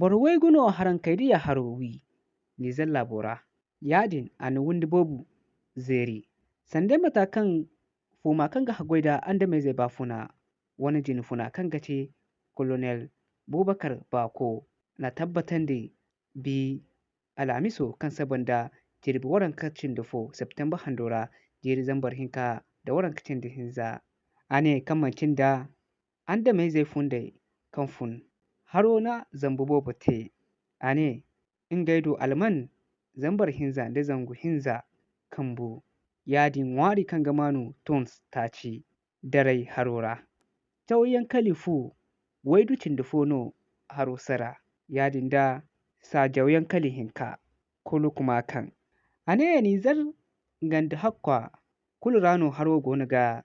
bor wayguno harankaydiya harowi ni zalla bora yadin ana wundi bobu zeri sande mata kan fuma kan ga hagwaida anda mai zai bafuna wani jini funa kan gace colonel bubakar bako na tabbatan da bi alamiso kan sabanda jirbi waran kacin da fo september handora jiri zambar hinka da waran kacin da hinza ane kamancin da anda mai zai funde kan fun haro na zambu bobo te ane ingaido alman zambar hinza da zangu hinza kambu yadin wari kan gamanu tons taci darai harora tauyen kalifu waiducin da fono haro sara yadin da sajauyen kali hinka kulu kuma kan ane ni zar ganda hakwa kulu rano haro gona ga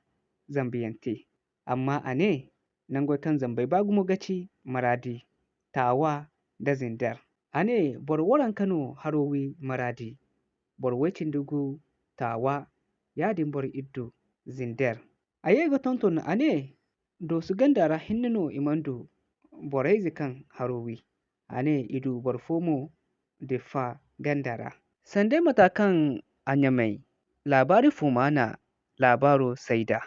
zambiyante amma ane nangoi kan zambai bagumo gaci maradi tawa da zindar ane bor waran kano harowi maradi bor wecin dugu tawa yadin bor iddu zindar ayega tonton ane do su gandara hinnano imandu boraizi kan harowi ane idu bor fomo defa gandara sande matakan anyamai labari fumana labaro saida